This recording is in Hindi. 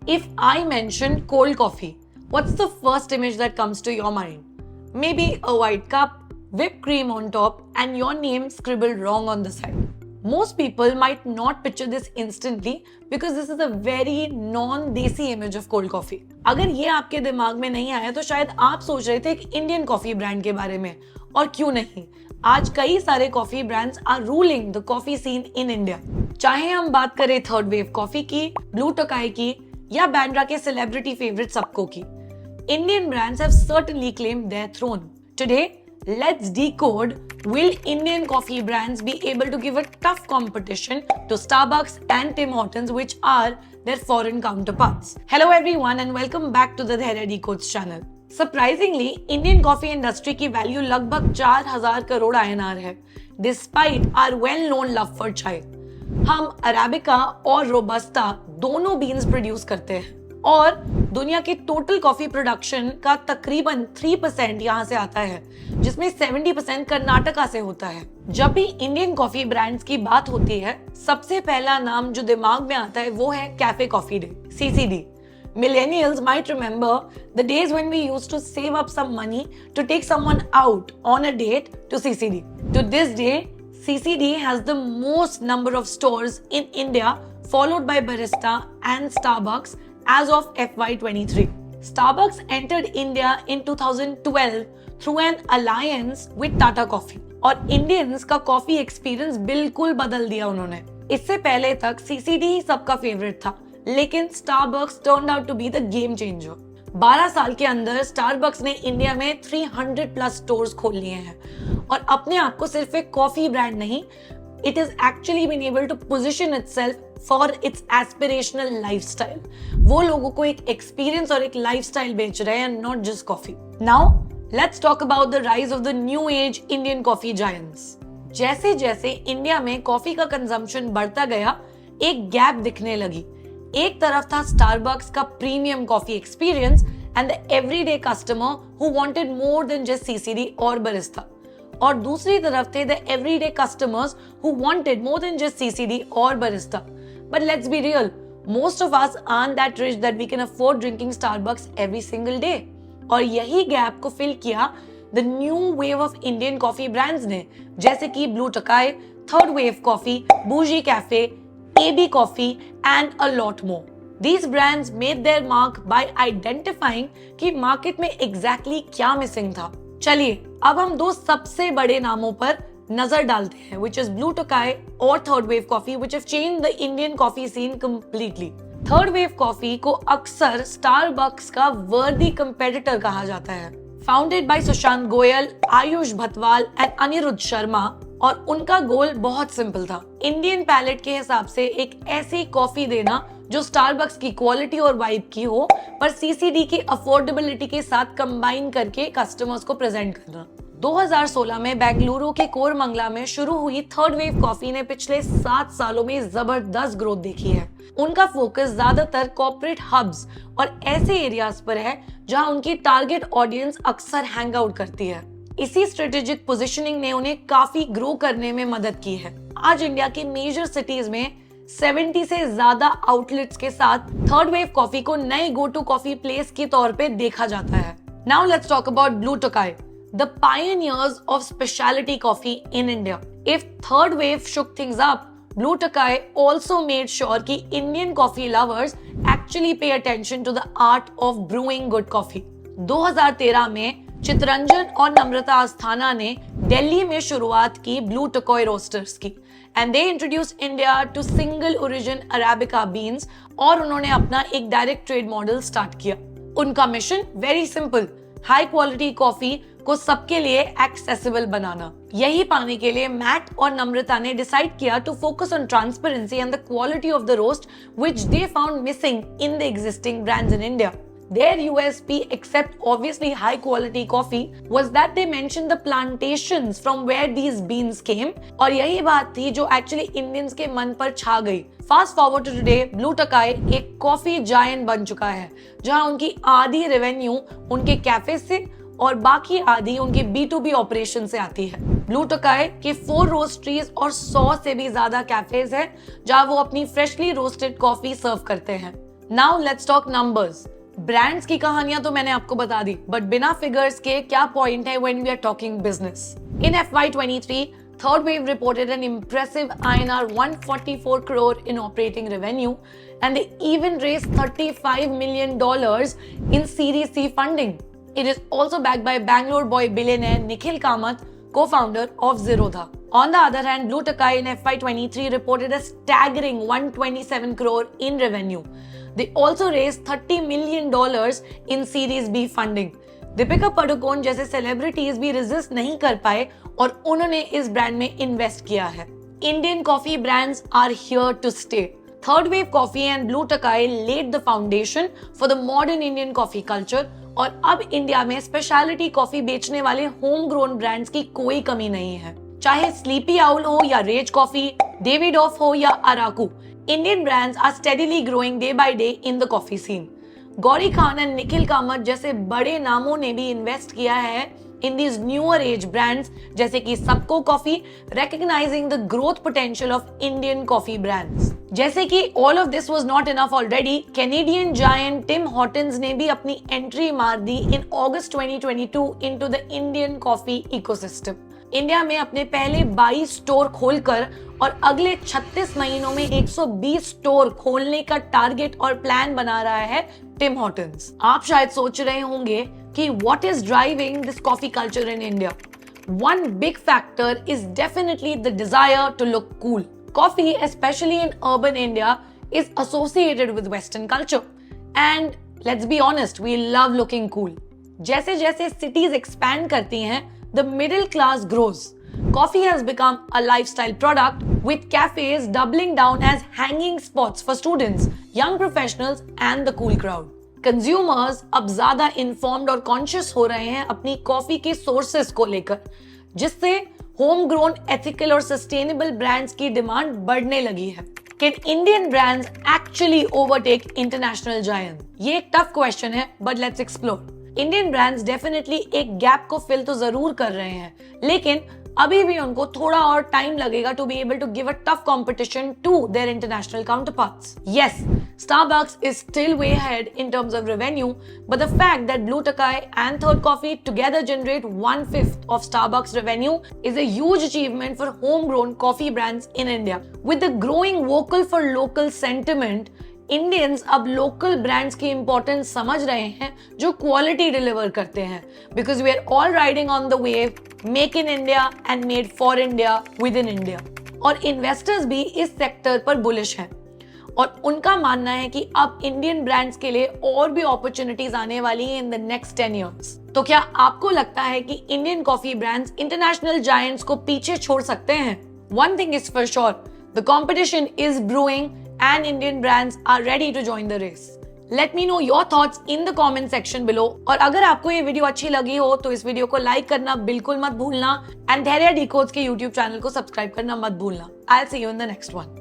If I mention cold coffee, what's the first image that comes to your mind? Maybe a white cup, whipped cream on top, and your name scribbled wrong on the side. Most people might not picture this instantly because this is a very non-desi image of cold coffee. अगर ये आपके दिमाग में नहीं आया तो शायद आप सोच रहे थे एक इंडियन कॉफी ब्रांड के बारे में, और क्यों नहीं, आज कई सारे coffee brands are ruling the coffee scene in India. चाहे हम बात करें थर्ड वेव कॉफी की, ब्लू टोकाई की, या बैंड्रा के सेलिब्रिटी फेवरेट सबको की, Indian brands have certainly claimed their throne. Today, let's decode, will Indian coffee brands be able to give a tough competition to Starbucks and Tim Hortons, which are their foreign counterparts? Hello everyone and welcome back to the Dhairya Decodes channel. Surprisingly, Indian coffee industry की वैल्यू लगभग 4000 करोड़ INR है, despite our well-known love for chai. हम अरेबिका और रोबस्टा दोनों बीन्स प्रोड्यूस करते हैं और दुनिया के टोटल कॉफी प्रोडक्शन का तकरीबन 3% यहाँ से आता है, जिसमें 70% कर्नाटका से होता है। जब भी इंडियन कॉफी ब्रांड्स की बात होती है, सबसे पहला नाम जो दिमाग में आता है वो है cafe coffee day, CCD। Millennials might remember the days when we used to save up some money to take someone out on a date to CCD. To this day, CCD has the most number of stores in India, followed by Barista and Starbucks as of FY23. Starbucks entered India in 2012 through an alliance with Tata Coffee और Indians का कॉफी एक्सपीरियंस बिल्कुल बदल दिया उन्होंने। इससे पहले तक CCD ही सबका फेवरेट था, लेकिन Starbucks turned out to be the game changer। 12 साल के अंदर Starbucks ने इंडिया में 300 प्लस स्टोर्स खोल लिए हैं और अपने आप को सिर्फ एक कॉफी ब्रांड नहीं, it has actually been able to position itself for its aspirational lifestyle. वो लोगों को एक एक्सपीरियंस और एक लाइफस्टाइल बेच रहे हैं, not just coffee. Now, let's talk about the rise of the new age Indian coffee giants. जैसे जैसे इंडिया में कॉफी का कंजम्पशन बढ़ता गया, एक गैप दिखने लगी। एक तरफ था स्टारबक्स का premium coffee experience and the everyday customer who wanted more than just CCD और बरिस्ता, और दूसरी तरफ थे the everyday customers who wanted more than just CCD और Barista. But let's be real, most of us aren't that rich that we can afford drinking Starbucks every single day. और यही गैप को फिल किया the new wave of Indian coffee brands ने, जैसे कि blue Tokai, third wave coffee, बूजी cafe, AB Coffee and a lot more. These brands made their mark by identifying कि मार्केट में exactly क्या मिसिंग था। चलिए अब हम दो सबसे बड़े नामों पर नजर डालते हैं, which is Blue Tokai और Third Wave Coffee, which have changed the Indian coffee scene completely. Third Wave Coffee को अक्सर Starbucks का worthy competitor कहा जाता है। Founded by Sushant Goyal, Ayush भटवाल and Anirudh Sharma, और उनका गोल बहुत सिंपल था, इंडियन पैलेट के हिसाब से एक ऐसी कॉफी देना जो स्टारबक्स की क्वालिटी और वाइब की हो, पर CCD की अफोर्डेबिलिटी के साथ कंबाइन करके कस्टमर्स को प्रेजेंट करना। 2016 में बेंगलुरु के कोरमंगला में शुरू हुई थर्ड वेव कॉफी ने पिछले 7 सालों में जबरदस्त ग्रोथ देखी है। उनका फोकस ज्यादातर कॉर्पोरेट हब्स और ऐसे एरियाज पर है जहां उनकी टारगेट ऑडियंस अक्सर हैंग आउट करती है। इसी स्ट्रेटेजिक पोजीशनिंग ने उन्हें काफी ग्रो करने में मदद की है। आज इंडिया के मेजर सिटीज में 70 से ज्यादा आउटलेट्स के साथ थर्ड वेव कॉफी को नए गो टू कॉफी प्लेस के तौर पे देखा जाता है। Now let's talk about blue Tokai, the pioneers of specialty coffee in India. If third wave shook things up, Blue Tokai also made sure कि Indian coffee lovers actually pay attention to the art of brewing good coffee. 2013 में चितरंजन और नम्रता अस्थाना ने दिल्ली में शुरुआत की ब्लू टोकाई रोस्टर्स की, and they introduced India to single origin Arabica beans, और उन्होंने अपना एक डायरेक्ट ट्रेड मॉडल स्टार्ट किया। उनका mission very simple, high quality coffee को सबके लिए एक्सेसिबल बनाना। यही पाने के लिए मैट और नम्रता ने डिसाइड किया to focus on transparency and the quality of the roast, which they found missing in the existing brands in India. Their USP, except obviously high quality coffee, was that they mentioned the plantations from where these beans came, और यही बात थी जो एक्चुअली इंडियंस के मन पर छा गई। Fast forward to today, Blue Tokai एक कॉफी जायंट बन चुका है, जहां उनकी आधी रेवेन्यू उनके कैफे से और बाकी आधी उनके B2B ऑपरेशन से आती है। ब्लू टोकाई के 4 रोस्ट्रीज और 100 से भी ज्यादा कैफेज हैं, जहां वो अपनी फ्रेशली रोस्टेड कॉफी सर्व करते हैं। Now let's talk numbers. Brands की कहानियां तो मैंने आपको बता दी, बट बिना फिगर्स के क्या पॉइंट है when we are talking business. In FY23, Third Wave reported an impressive INR 144 crore in operating revenue, and they even raised $35 million in Series C funding. It is also backed by Bangalore boy billionaire Nikhil Kamath, co-founder of Zerodha. On the other hand, Blue Tokai in FY23 reported a staggering 127 crore in revenue. They also raised $30 million in Series B funding. Deepika Padukone जैसे सेलिब्रिटीज भी रेजिस्ट नहीं कर पाए और उन्होंने इस ब्रांड में इन्वेस्ट किया है। Indian coffee brands are here to stay. Third wave Coffee and Blue Tokai led the foundation for the modern Indian coffee culture, और अब इंडिया में स्पेशलिटी कॉफी बेचने वाले होम ग्रोन ब्रांड्स की कोई कमी नहीं है। चाहे स्लीपी आउल हो या रेज कॉफी, डेविडॉफ हो या Araku, Indian brands are steadily growing day by day in the coffee scene. Gauri Khan and Nikhil Kamath जैसे बड़े नामों ने भी इन्वेस्ट किया है in these newer age brands जैसे कि Subko coffee, recognizing the growth potential of Indian coffee brands. जैसे कि all of this was not enough already, Canadian giant Tim Hortons ने भी अपनी एंट्री मार दी in August 2022 into the Indian coffee ecosystem. India में अपने पहले 22 स्टोर खोलकर और अगले 36 महीनों में 120 स्टोर खोलने का टारगेट और प्लान बना रहा है टिम हॉर्टन्स। आप शायद सोच रहे होंगे कि what is driving this coffee culture in India. One big factor is definitely the desire to look cool. Coffee, especially in urban India, is associated with Western culture. And let's be honest, we love looking cool. जैसे जैसे cities expand करती हैं, the middle class grows. Coffee has become a lifestyle product, with cafes doubling down as hanging spots for students, young professionals and the cool crowd. Consumers अब ज्यादा informed और conscious हो रहे हैं अपनी कॉफी के sources को लेकर, जिससे होम ग्रोन एथिकल और सस्टेनेबल ब्रांड्स की डिमांड बढ़ने लगी है। Can Indian brands actually overtake international giants? ये एक टफ क्वेश्चन है, but let's explore. Indian brands definitely एक गैप को फिल तो जरूर कर रहे हैं, लेकिन अभी भी उनको थोड़ा और टाइम लगेगा to be able to give a tough competition to their international counterparts. Yes, Starbucks is still way ahead in terms of revenue, but the fact that Blue Tokai and Third Coffee together generate 1/5 of Starbucks revenue is a huge achievement for homegrown coffee brands in India. With the growing vocal for local sentiment, Indians अब लोकल ब्रांड्स की इंपॉर्टेंस समझ रहे हैं जो क्वालिटी डिलीवर करते हैं, because we are all riding on the wave make in India and made for India within India. और इन्वेस्टर्स भी इस सेक्टर पर बुलिश हैं और उनका मानना है कि अब इंडियन ब्रांड्स के लिए और भी अपॉर्चुनिटीज आने वाली हैं इन द नेक्स्ट 10 years। तो क्या आपको लगता है कि Indian coffee brands international giants को पीछे छोड़ सकते हैं? One thing is for sure, the competition is brewing and Indian brands are ready to join the race. Let me know your thoughts in the comment section below. और अगर आपको ये वीडियो अच्छी लगी हो तो इस वीडियो को लाइक करना बिल्कुल मत भूलना, एंड धैर्य डिकोड्स के YouTube चैनल को सब्सक्राइब करना मत भूलना। I'll see you in the next one.